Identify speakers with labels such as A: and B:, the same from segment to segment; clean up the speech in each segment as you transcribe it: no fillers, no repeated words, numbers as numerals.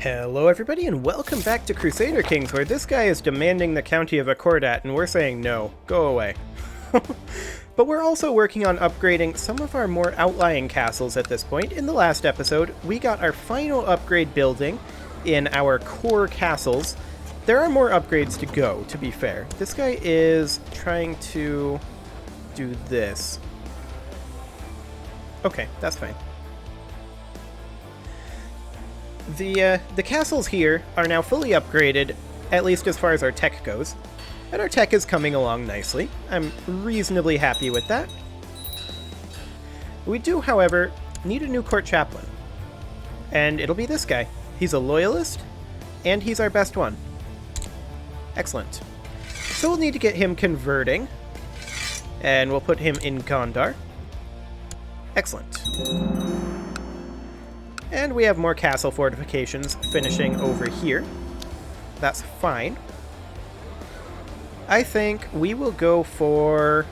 A: Hello everybody and welcome back to Crusader Kings, where this guy is demanding the county of Accordat and we're saying no, go away. But we're also working on upgrading some of our more outlying castles at this point. In the last episode, we got our final upgrade building in our core castles. There are more upgrades to go, to be fair. This guy is trying to do this. Okay, that's fine. The castles here are now fully upgraded, at least as far as our tech goes. And our tech is coming along nicely. I'm reasonably happy with that. We do, however, need a new court chaplain. And it'll be this guy. He's a loyalist, and he's our best one. Excellent. So we'll need to get him converting. And we'll put him in Gondar. Excellent. And we have more castle fortifications finishing over here. That's fine. I think we will go for...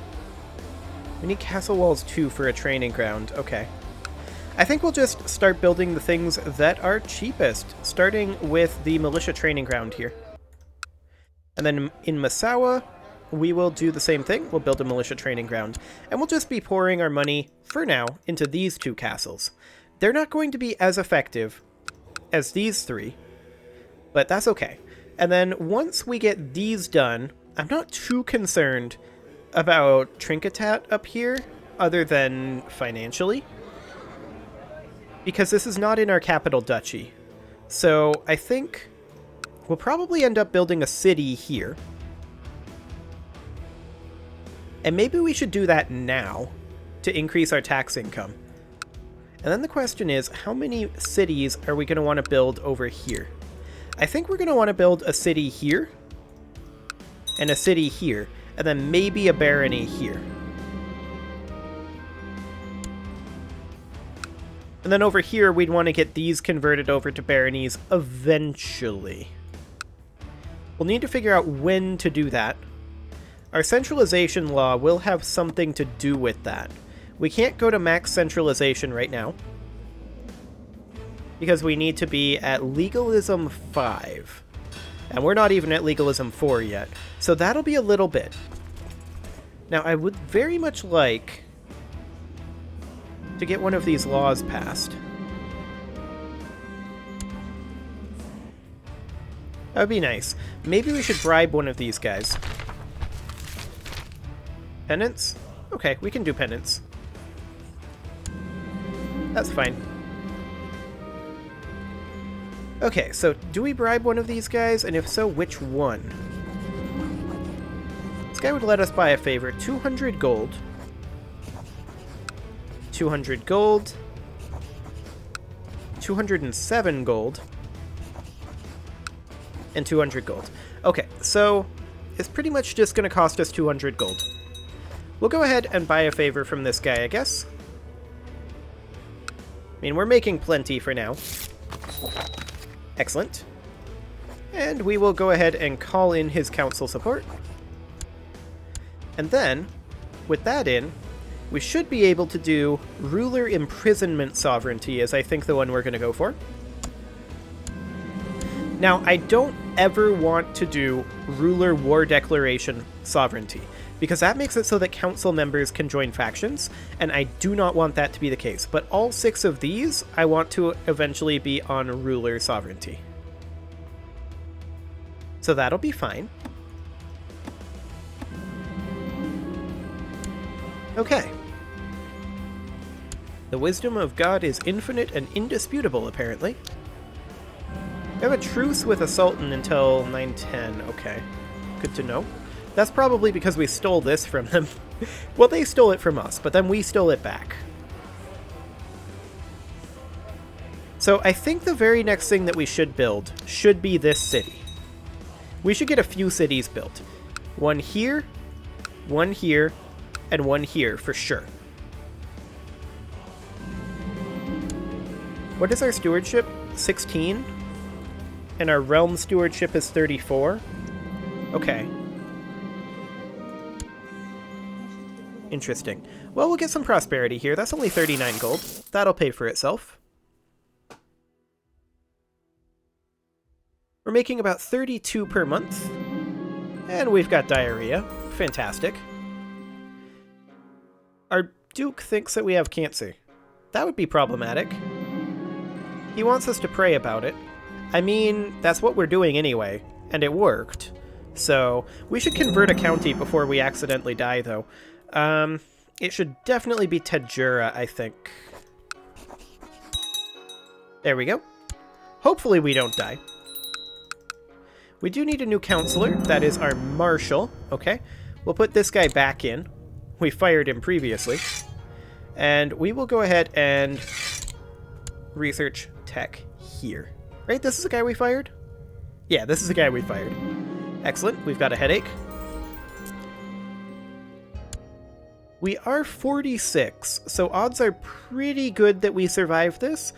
A: We need castle walls too for a training ground. Okay. I think we'll just start building the things that are cheapest, starting with the militia training ground here. And then in Massawa, we will do the same thing. We'll build a militia training ground. And we'll just be pouring our money, for now, into these two castles. They're not going to be as effective as these three, but that's okay. And then once we get these done, I'm not too concerned about Trinketat up here, other than financially, because this is not in our capital duchy. So I think we'll probably end up building a city here. And maybe we should do that now to increase our tax income. And then the question is, how many cities are we going to want to build over here? I think we're going to want to build a city here, and a city here, and then maybe a barony here. And then over here, we'd want to get these converted over to baronies eventually. We'll need to figure out when to do that. Our centralization law will have something to do with that. We can't go to max centralization right now, because we need to be at legalism 5. And we're not even at legalism 4 yet, so that'll be a little bit. Now, I would very much like to get one of these laws passed. That would be nice. Maybe we should bribe one of these guys. Penance? Okay, we can do penance. That's fine. Okay, so do we bribe one of these guys? And if so, which one? This guy would let us buy a favor. 200 gold. 200 gold. 207 gold. And 200 gold. Okay, so it's pretty much just going to cost us 200 gold. We'll go ahead and buy a favor from this guy, I guess. I mean, we're making plenty for now. Excellent. And we will go ahead and call in his council support. And then, with that in, we should be able to do ruler imprisonment sovereignty, as I think the one we're going to go for. Now, I don't ever want to do ruler war declaration sovereignty, because that makes it so that council members can join factions, and I do not want that to be the case. But all 6 of these, I want to eventually be on ruler sovereignty. So that'll be fine. Okay. The wisdom of God is infinite and indisputable, apparently. We have a truce with a sultan until 910. Okay, good to know. That's probably because we stole this from them. Well, they stole it from us, but then we stole it back. So I think the very next thing that we should build should be this city. We should get a few cities built. One here, and one here for sure. What is our stewardship? 16? And our realm stewardship is 34? Okay. Interesting. Well, we'll get some prosperity here. That's only 39 gold. That'll pay for itself. We're making about 32 per month. And we've got diarrhea. Fantastic. Our Duke thinks that we have cancer. That would be problematic. He wants us to pray about it. I mean, that's what we're doing anyway, and it worked. So, we should convert a county before we accidentally die, though. It should definitely be Tadjura, I think. There we go. Hopefully we don't die. We do need a new counselor. That is our marshal. Okay. We'll put this guy back in. We fired him previously. And we will go ahead and research tech here. Right? This is the guy we fired? Yeah, this is the guy we fired. Excellent. We've got a headache. We are 46, so odds are pretty good that we survive this,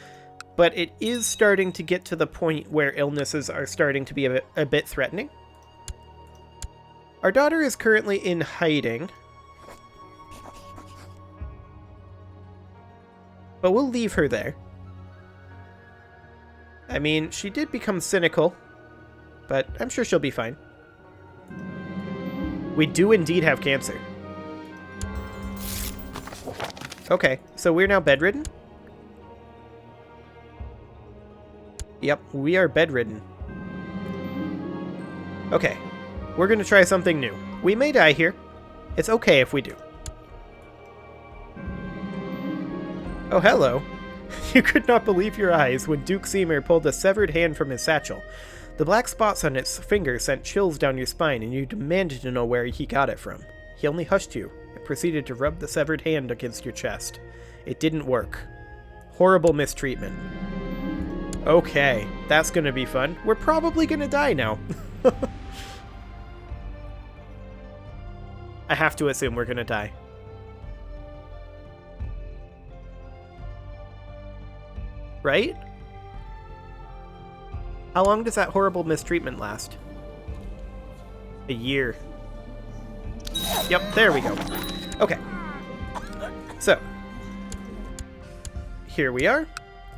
A: but it is starting to get to the point where illnesses are starting to be a bit threatening. Our daughter is currently in hiding, but we'll leave her there. I mean, she did become cynical, but I'm sure she'll be fine. We do indeed have cancer. Okay, so we're now bedridden? Yep, we are bedridden. Okay, we're gonna try something new. We may die here. It's okay if we do. Oh, hello. You could not believe your eyes when Duke Seymour pulled a severed hand from his satchel. The black spots on its fingers sent chills down your spine, and you demanded to know where he got it from. He only hushed you and proceeded to rub the severed hand against your chest. It didn't work. Horrible mistreatment. Okay, that's gonna be fun. We're probably gonna die now. I have to assume we're gonna die. Right? How long does that horrible mistreatment last? A year. Yep, there we go. Okay. So, here we are.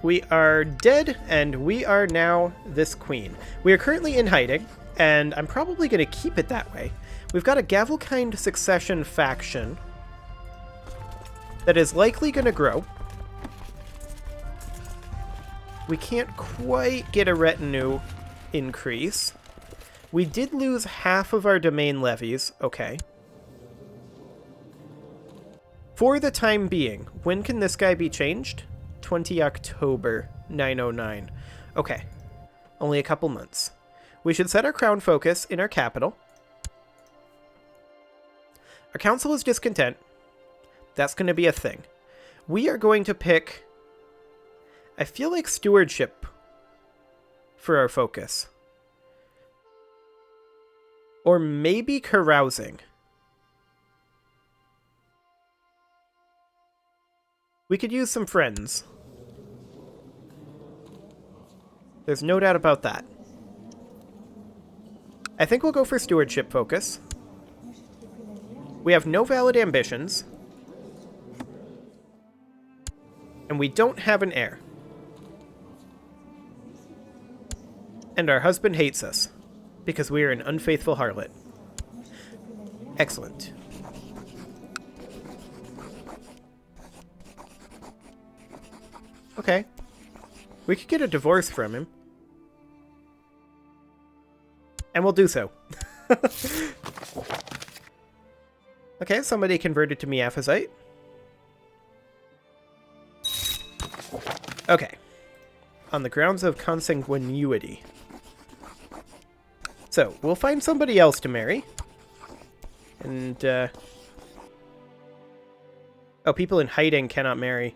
A: We are dead, and we are now this queen. We are currently in hiding, and I'm probably going to keep it that way. We've got a Gavelkind succession faction that is likely going to grow. We can't quite get a retinue increase. We did lose half of our domain levies. Okay. For the time being, when can this guy be changed? 20 October 909. Okay. Only a couple months. We should set our crown focus in our capital. Our council is discontent. That's going to be a thing. We are going to pick... I feel like stewardship for our focus. Or maybe carousing. We could use some friends. There's no doubt about that. I think we'll go for stewardship focus. We have no valid ambitions. And we don't have an heir. And our husband hates us, because we are an unfaithful harlot. Excellent. Okay. We could get a divorce from him. And we'll do so. Okay, somebody converted to Miaphysite. Okay. On the grounds of consanguinity. So, we'll find somebody else to marry. And, oh, people in hiding cannot marry.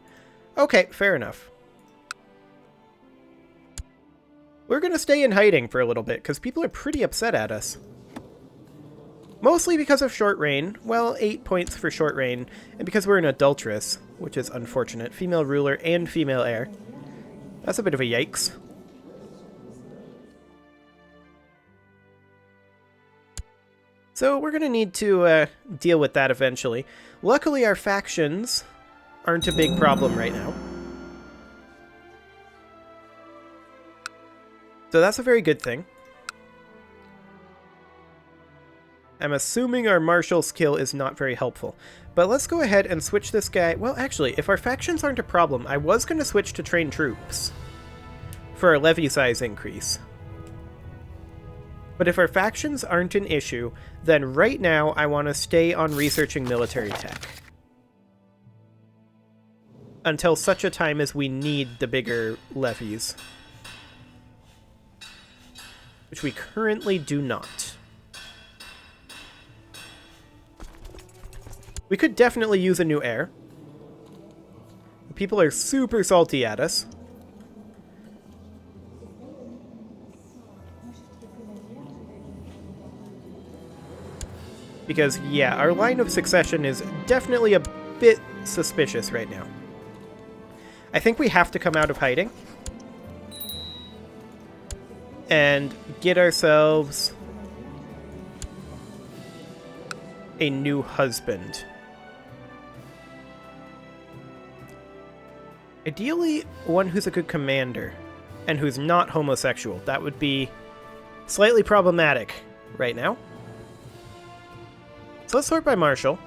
A: Okay, fair enough. We're gonna stay in hiding for a little bit, because people are pretty upset at us. Mostly because of short reign. Well, 8 points for short reign. And because we're an adulteress, which is unfortunate. Female ruler and female heir. That's a bit of a yikes. So we're going to need to deal with that eventually. Luckily, our factions aren't a big problem right now. So that's a very good thing. I'm assuming our martial skill is not very helpful. But let's go ahead and switch this guy. Well, actually, if our factions aren't a problem, I was going to switch to trained troops for our levy size increase. But if our factions aren't an issue, then right now I want to stay on researching military tech. Until such a time as we need the bigger levies. Which we currently do not. We could definitely use a new heir. People are super salty at us. Because, yeah, our line of succession is definitely a bit suspicious right now. I think we have to come out of hiding. And get ourselves a new husband. Ideally, one who's a good commander and who's not homosexual. That would be slightly problematic right now. So let's sort by martial.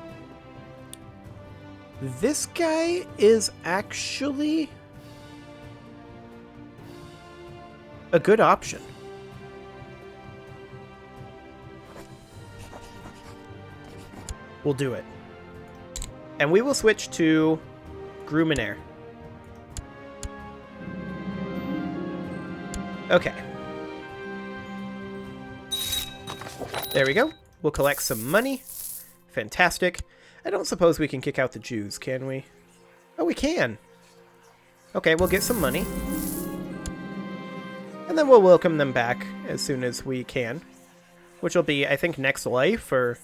A: This guy is actually a good option. We'll do it. And we will switch to Gruminair. Okay. There we go. We'll collect some money. Fantastic. I don't suppose we can kick out the Jews, can we? Oh, we can. Okay, we'll get some money. And then we'll welcome them back as soon as we can. Which will be, I think, next life, or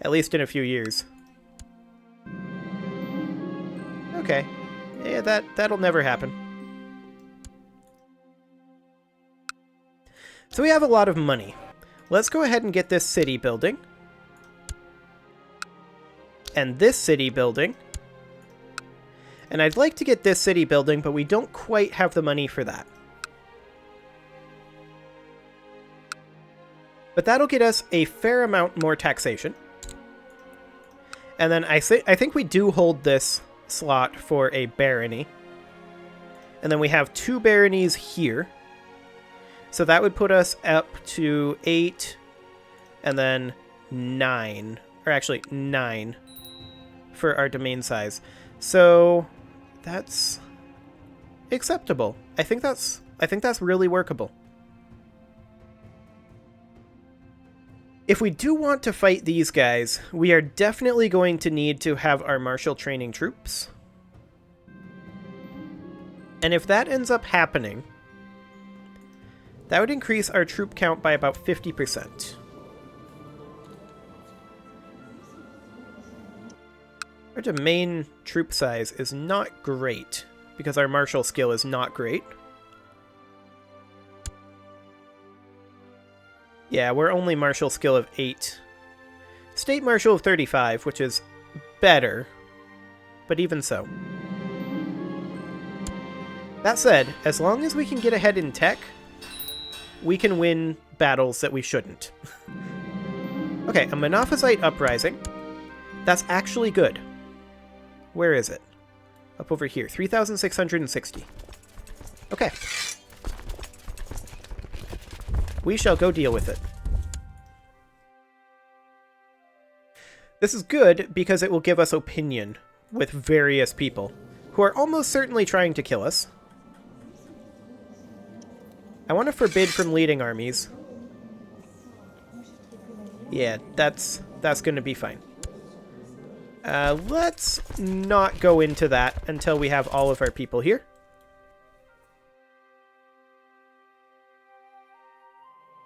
A: at least in a few years. Okay. Yeah, that'll never happen. So we have a lot of money. Let's go ahead and get this city building. And this city building. And I'd like to get this city building, but we don't quite have the money for that. But that'll get us a fair amount more taxation. And then I think we do hold this slot for a barony. And then we have 2 baronies here. So that would put us up to 8 and then 9. Or actually 9 for our domain size. So that's acceptable. I think that's really workable. If we do want to fight these guys, we are definitely going to need to have our martial training troops. And if that ends up happening, that would increase our troop count by about 50%. Our domain troop size is not great, because our martial skill is not great. Yeah, we're only martial skill of 8. State martial of 35, which is better, but even so. That said, as long as we can get ahead in tech, we can win battles that we shouldn't. Okay, a Monophysite uprising. That's actually good. Where is it? Up over here, 3,660. Okay. We shall go deal with it. This is good because it will give us opinion with various people who are almost certainly trying to kill us. I want to forbid from leading armies. Yeah, that's going to be fine. Let's not go into that until we have all of our people here.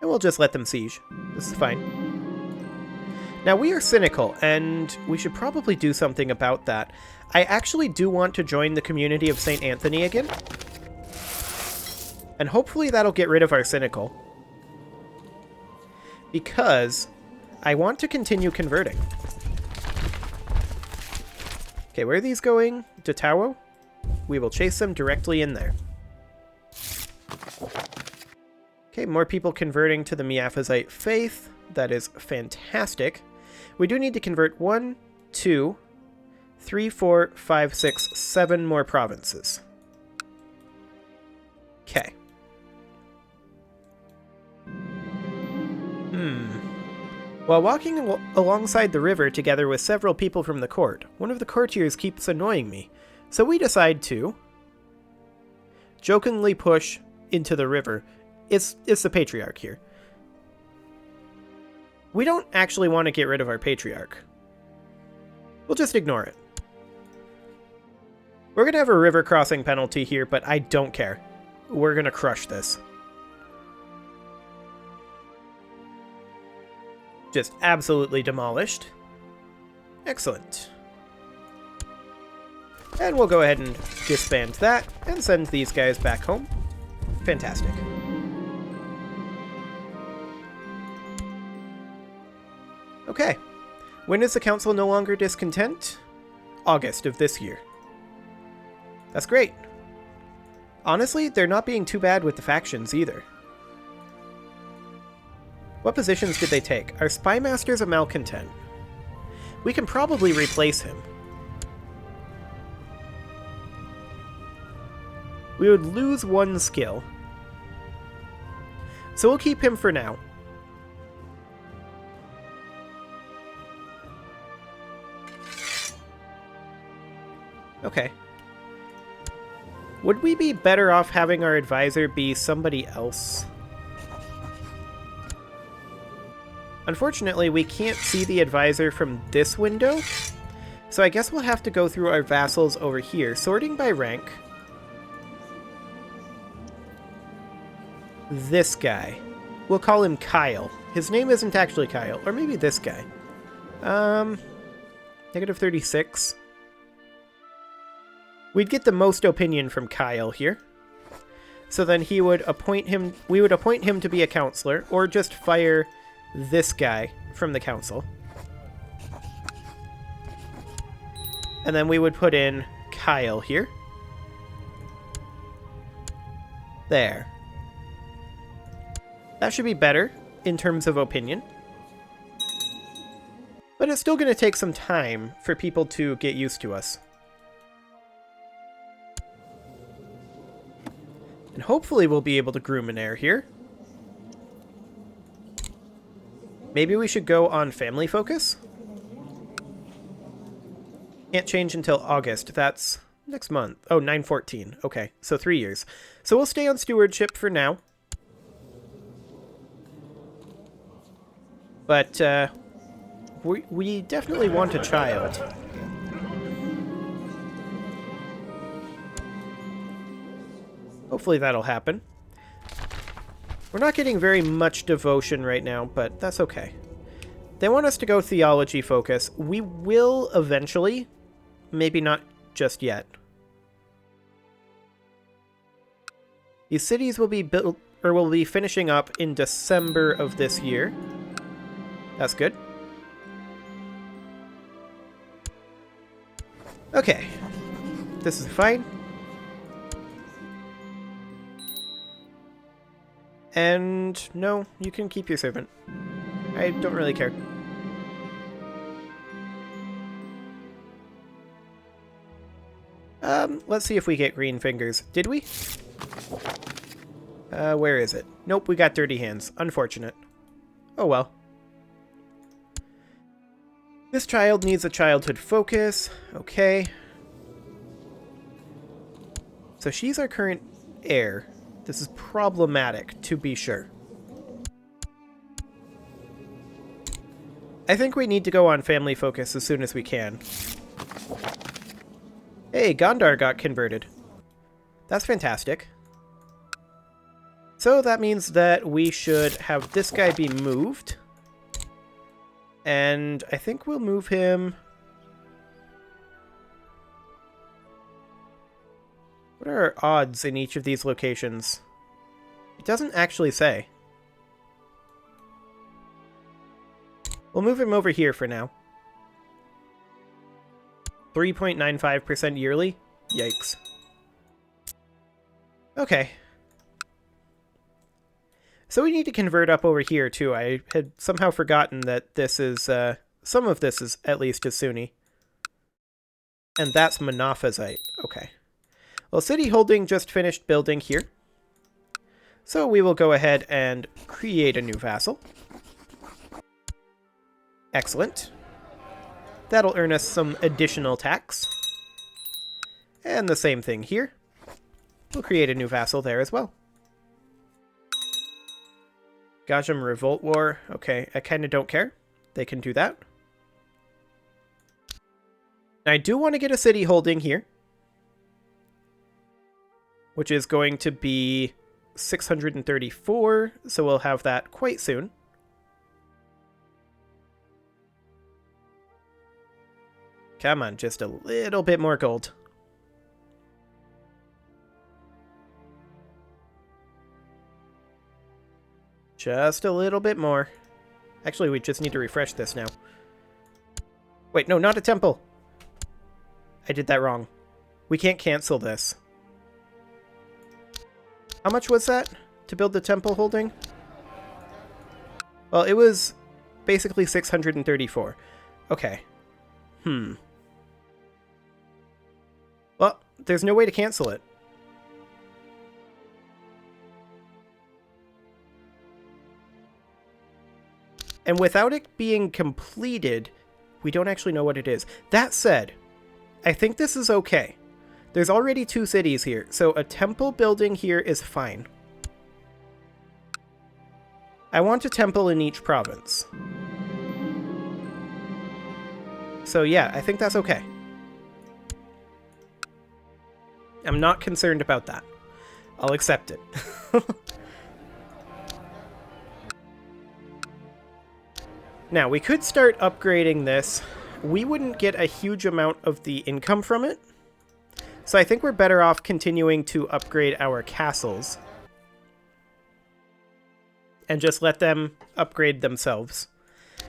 A: And we'll just let them siege. This is fine. Now, we are cynical, and we should probably do something about that. I actually do want to join the community of St. Anthony again. And hopefully that'll get rid of our cynical. Because I want to continue converting. Okay, where are these going? To Tawo? We will chase them directly in there. Okay, more people converting to the Miaphysite faith. That is fantastic. We do need to convert 1, 2, 3, 4, 5, 6, 7 more provinces. Okay. While walking alongside the river together with several people from the court, one of the courtiers keeps annoying me, so we decide to jokingly push into the river. It's the Patriarch here. We don't actually want to get rid of our Patriarch. We'll just ignore it. We're going to have a river crossing penalty here, but I don't care. We're going to crush this. Just absolutely demolished. Excellent. And we'll go ahead and disband that and send these guys back home. Fantastic. Okay. When is the council no longer discontent? August of this year. That's great. Honestly, they're not being too bad with the factions either. What positions did they take? Our spy master's a malcontent. We can probably replace him. We would lose 1 skill. So we'll keep him for now. Okay. Would we be better off having our advisor be somebody else? Unfortunately, we can't see the advisor from this window, so I guess we'll have to go through our vassals over here, sorting by rank. This guy. We'll call him Kyle. His name isn't actually Kyle, or maybe this guy. Negative 36. We'd get the most opinion from Kyle here. So then he would appoint him, we would appoint him to be a counselor, or just fire this guy from the council. And then we would put in Kyle here. There. That should be better in terms of opinion. But it's still going to take some time for people to get used to us. And hopefully we'll be able to groom an heir here. Maybe we should go on family focus? Can't change until August. That's next month. Oh, 9/14. Okay, so 3 years. So we'll stay on stewardship for now. But we definitely want a child. Hopefully that'll happen. We're not getting very much devotion right now, but that's okay. They want us to go theology focus. We will eventually. Maybe not just yet. These cities will be built, or will be finishing up in December of this year. That's good. Okay. This is fine. And no, you can keep your servant. I don't really care. Let's see if we get green fingers. Did we? Where is it? Nope, we got dirty hands. Unfortunate. Oh well. This child needs a childhood focus. Okay. So she's our current heir. This is problematic, to be sure. I think we need to go on family focus as soon as we can. Hey, Gondar got converted. That's fantastic. So that means that we should have this guy be moved. And I think we'll move him... What are our odds in each of these locations? It doesn't actually say. We'll move him over here for now. 3.95% yearly? Yikes. Okay. So we need to convert up over here, too. I had somehow forgotten that this is, some of this is at least is Sunni. And that's Monophysite. Okay. Well, City Holding just finished building here. So we will go ahead and create a new vassal. Excellent. That'll earn us some additional tax. And the same thing here. We'll create a new vassal there as well. Gajam Revolt War. Okay, I kind of don't care. They can do that. I do want to get a city holding here, which is going to be 634, so we'll have that quite soon. Come on, just a little bit more gold. Just a little bit more. Actually, we just need to refresh this now. Wait, no, not a temple. I did that wrong. We can't cancel this. How much was that to build the temple holding? Well, it was basically 634. Okay. Well, there's no way to cancel it. And without it being completed, we don't actually know what it is. That said, I think this is okay. There's already 2 cities here, so a temple building here is fine. I want a temple in each province. So yeah, I think that's okay. I'm not concerned about that. I'll accept it. Now, we could start upgrading this. We wouldn't get a huge amount of the income from it. So I think we're better off continuing to upgrade our castles. And just let them upgrade themselves.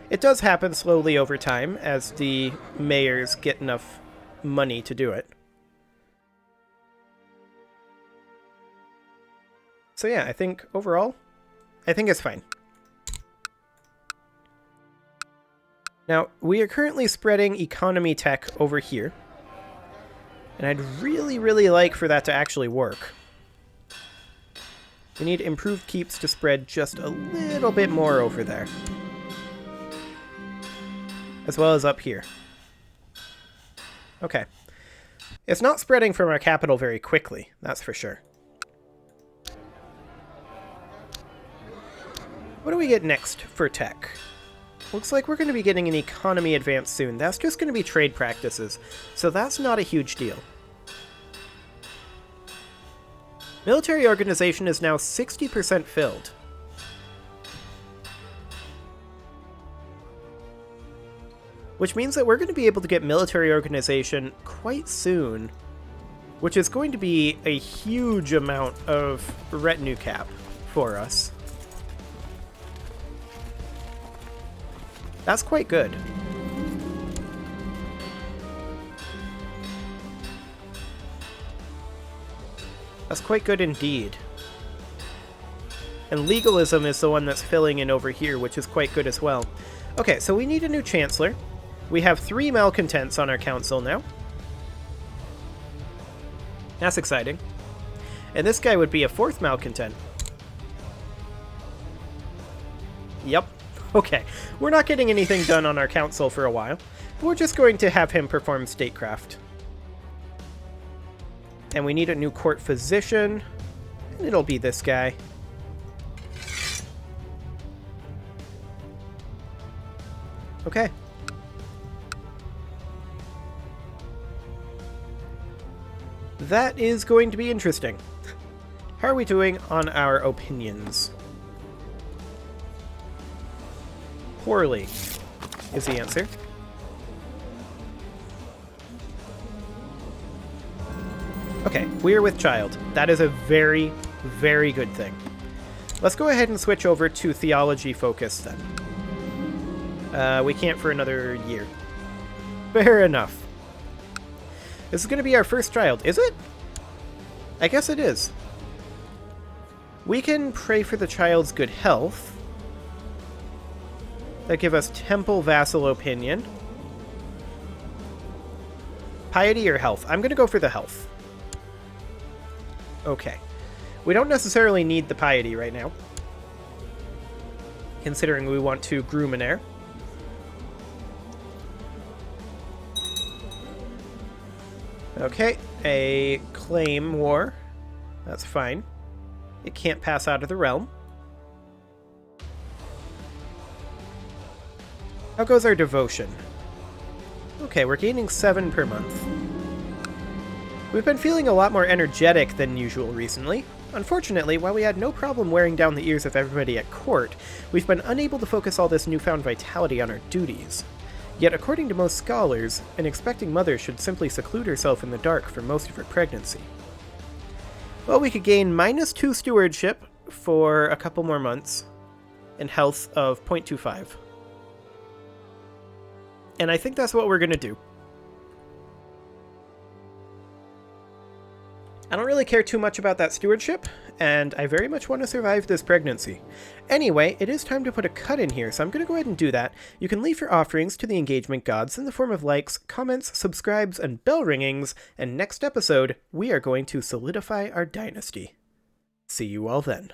A: It does happen slowly over time as the mayors get enough money to do it. So yeah, I think overall, I think it's fine. Now, we are currently spreading economy tech over here. And I'd really, really like for that to actually work. We need improved keeps to spread just a little bit more over there. As well as up here. Okay. It's not spreading from our capital very quickly, that's for sure. What do we get next for tech? Looks like we're going to be getting an economy advance soon. That's just going to be trade practices, so that's not a huge deal. Military organization is now 60% filled. Which means that we're going to be able to get military organization quite soon, which is going to be a huge amount of retinue cap for us. That's quite good. That's quite good indeed. And legalism is the one that's filling in over here, which is quite good as well. Okay, so we need a new chancellor. We have 3 malcontents on our council now. That's exciting. And this guy would be a 4th malcontent. Yep. Okay, we're not getting anything done on our council for a while. We're just going to have him perform statecraft. And we need a new court physician. And it'll be this guy. Okay. That is going to be interesting. How are we doing on our opinions? Poorly is the answer. Okay, we're with child. That is a very, very good thing. Let's go ahead and switch over to theology focus then. We can't for another year. Fair enough. This is going to be our first child, is it? I guess it is. We can pray for the child's good health. That give us temple vassal opinion. Piety or health? I'm going to go for the health. Okay. We don't necessarily need the piety right now, considering we want to groom an heir. Okay, a claim war. That's fine. It can't pass out of the realm. How goes our devotion? Okay, we're gaining 7 per month. We've been feeling a lot more energetic than usual recently. Unfortunately, while we had no problem wearing down the ears of everybody at court, we've been unable to focus all this newfound vitality on our duties. Yet according to most scholars, an expecting mother should simply seclude herself in the dark for most of her pregnancy. Well, we could gain -2 stewardship for a couple more months, and health of 0.25. And I think that's what we're going to do. I don't really care too much about that stewardship, and I very much want to survive this pregnancy. Anyway, it is time to put a cut in here, so I'm going to go ahead and do that. You can leave your offerings to the engagement gods in the form of likes, comments, subscribes, and bell ringings, and next episode, we are going to solidify our dynasty. See you all then.